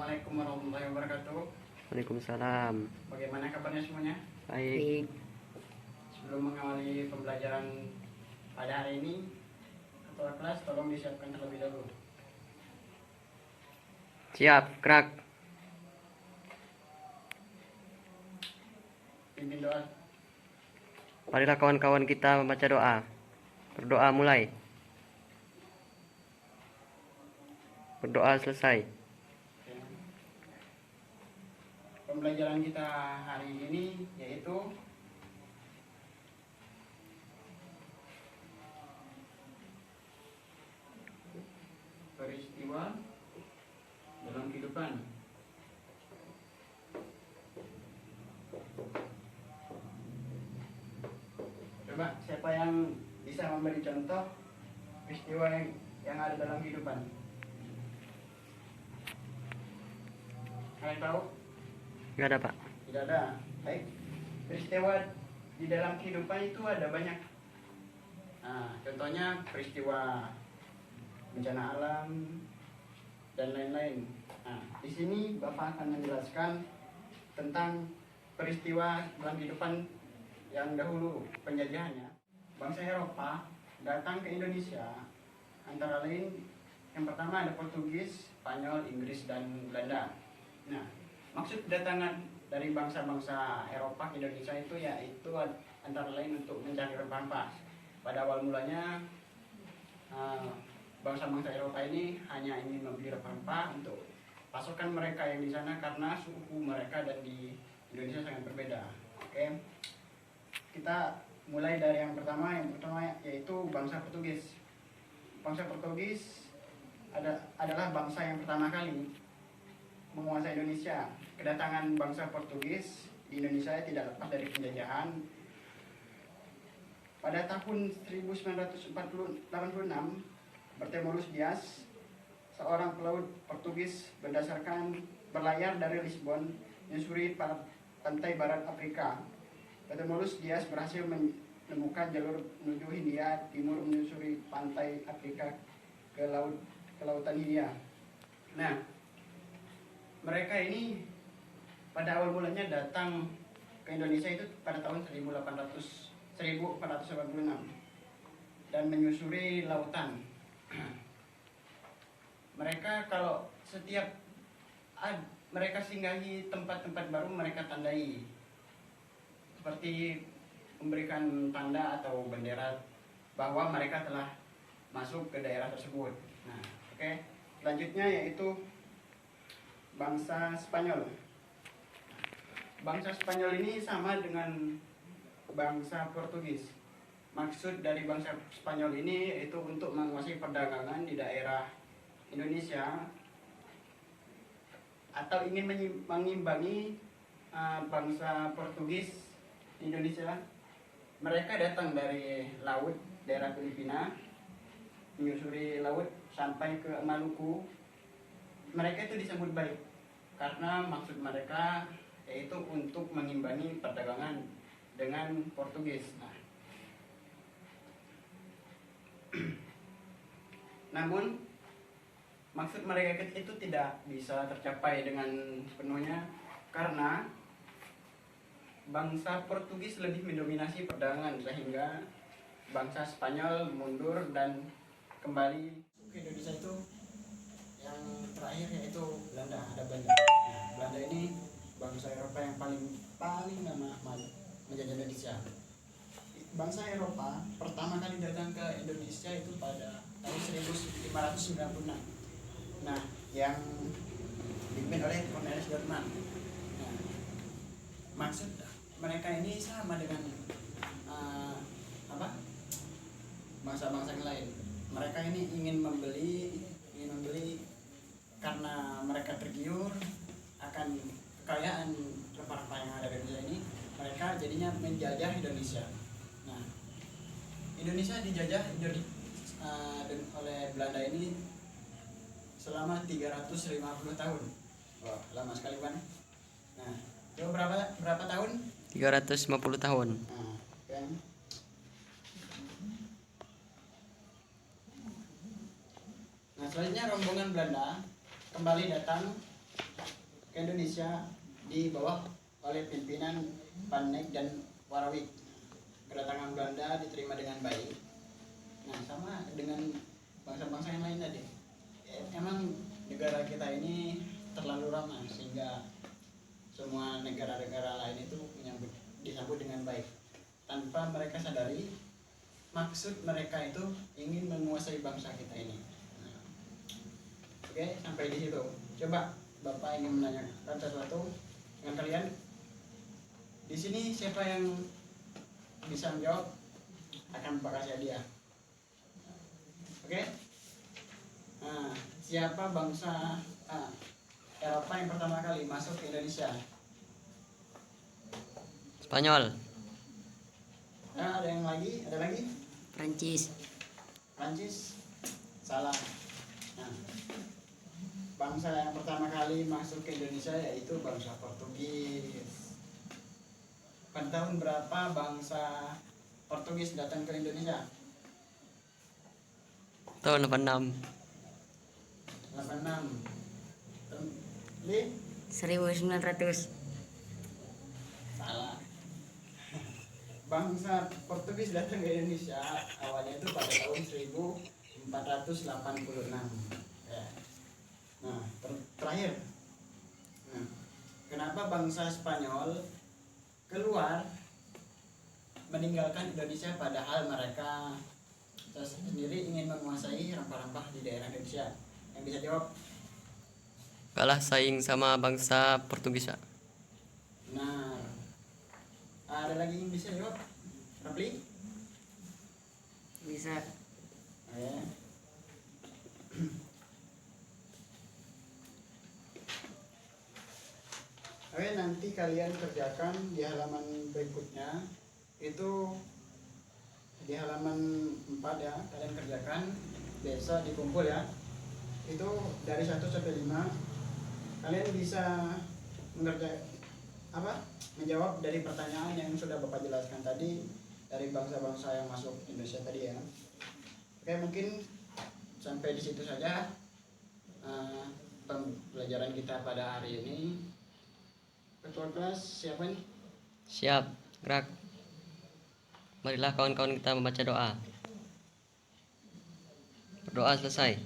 Assalamualaikum warahmatullahi wabarakatuh. Waalaikumsalam. Bagaimana kabarnya semuanya? Baik. Sebelum mengawali pembelajaran pada hari ini, ketua kelas tolong disiapkan terlebih dahulu. Siap, gerak. Pimpin doa. Marilah kawan-kawan kita membaca doa. Berdoa mulai. Berdoa selesai. Oke. Pembelajaran kita hari ini yaitu peristiwa dalam kehidupan. Coba siapa yang bisa memberi contoh peristiwa yang ada dalam kehidupan? Kalian tahu? Nggak ada, Pak. Tidak ada. Baik. Peristiwa di dalam kehidupan itu ada banyak. Nah, contohnya peristiwa bencana alam dan lain-lain. Nah, di sini Bapak akan menjelaskan tentang peristiwa dalam kehidupan yang dahulu penjajahannya. Bangsa Eropa datang ke Indonesia antara lain yang pertama ada Portugis, Spanyol, Inggris dan Belanda. Nah, maksud kedatangan dari bangsa-bangsa Eropa ke Indonesia itu yaitu antara lain untuk mencari rempah-rempah. Pada awal mulanya bangsa-bangsa Eropa ini hanya ingin membeli rempah-rempah untuk pasokan mereka yang di sana karena suhu mereka dan di Indonesia sangat berbeda. Oke. Kita mulai dari yang pertama yaitu bangsa Portugis. Bangsa Portugis adalah bangsa yang pertama kali menguasai Indonesia. Kedatangan bangsa Portugis di Indonesia tidak lepas dari penjajahan. Pada tahun 1986, Bartolomeu Dias, seorang pelaut Portugis berlayar dari Lisbon menyusuri pantai barat Afrika. Bartolomeu Dias berhasil menemukan jalur menuju Hindia Timur menyusuri pantai Afrika ke lautan Hindia. Nah, mereka ini pada awal mulanya datang ke Indonesia itu pada tahun 1486 dan menyusuri lautan. Mereka kalau setiap mereka singgahi tempat-tempat baru mereka tandai seperti memberikan tanda atau bendera bahwa mereka telah masuk ke daerah tersebut. Nah, oke. Selanjutnya yaitu bangsa Spanyol. Bangsa Spanyol ini sama dengan bangsa Portugis. Maksud dari bangsa Spanyol ini yaitu untuk menguasai perdagangan di daerah Indonesia atau ingin mengimbangi bangsa Portugis di Indonesia. Mereka datang dari laut daerah Filipina, menyusuri laut sampai ke Maluku. Mereka itu disambut baik karena maksud mereka yaitu untuk mengimbangi perdagangan dengan Portugis. Namun maksud mereka itu tidak bisa tercapai dengan sepenuhnya karena bangsa Portugis lebih mendominasi perdagangan sehingga bangsa Spanyol mundur dan kembali ke Indonesia. Itu yang terakhir yaitu Belanda. Ada Belanda. Nah, Belanda ini bangsa Eropa yang paling lama menjajah Indonesia. Bangsa Eropa pertama kali datang ke Indonesia itu pada tahun 1596. Nah, yang dipimpin oleh Cornelis Doorman. Nah, maksud mereka ini sama dengan bangsa-bangsa yang lain. Mereka ini ingin membeli karena mereka tergiur akan kekayaan rempah-rempah yang ada di Indonesia ini. Mereka jadinya menjajah Indonesia. Nah, Indonesia dijajah oleh Belanda ini selama 350 tahun. Wah, lama sekali kan? Nah, itu berapa tahun? 350 tahun. Nah, kan? Nah, selanjutnya rombongan Belanda kembali datang ke Indonesia di bawah oleh pimpinan Panek dan Warawik. Kedatangan Belanda diterima dengan baik. Nah, sama dengan bangsa-bangsa yang lain tadi. Emang negara kita ini terlalu ramah sehingga semua negara-negara lain itu disambut dengan baik tanpa mereka sadari maksud mereka itu ingin menguasai bangsa kita ini. Nah, oke, sampai di situ. Coba Bapak ingin menanyakan sesuatu dengan kalian. Di sini siapa yang bisa menjawab akan Bapak kasih hadiah. Oke? Nah, siapa bangsa Eropa yang pertama kali masuk ke Indonesia? Spanyol. Nah, ada yang lagi? Ada lagi? Prancis. Prancis? Salah. Nah, bangsa yang pertama kali masuk ke Indonesia yaitu bangsa Portugis. Pada tahun berapa bangsa Portugis datang ke Indonesia? Tahun 86. 86. Li? 1900. Salah. Bangsa Portugis datang ke Indonesia awalnya itu pada tahun 1486. Ya. Nah, terakhir. Nah, kenapa bangsa Spanyol keluar meninggalkan Indonesia padahal mereka sendiri ingin menguasai rempah-rempah di daerah Indonesia? Yang bisa jawab? Kalah saing sama bangsa Portugis, Pak. Nah, ada lagi yang bisa jawab? Rapli? Bisa. Ya. Oke, nanti kalian kerjakan di halaman berikutnya. Itu di halaman 4 ya, kalian kerjakan. Besok dikumpul ya. Itu dari 1 sampai 5. Kalian bisa menjawab dari pertanyaan yang sudah Bapak jelaskan tadi dari bangsa-bangsa yang masuk Indonesia tadi ya. Oke, mungkin sampai di situ saja pembelajaran kita pada hari ini. Ketua kelas siapa nih? Siap, gerak. Marilah kawan-kawan kita membaca doa. Berdoa selesai.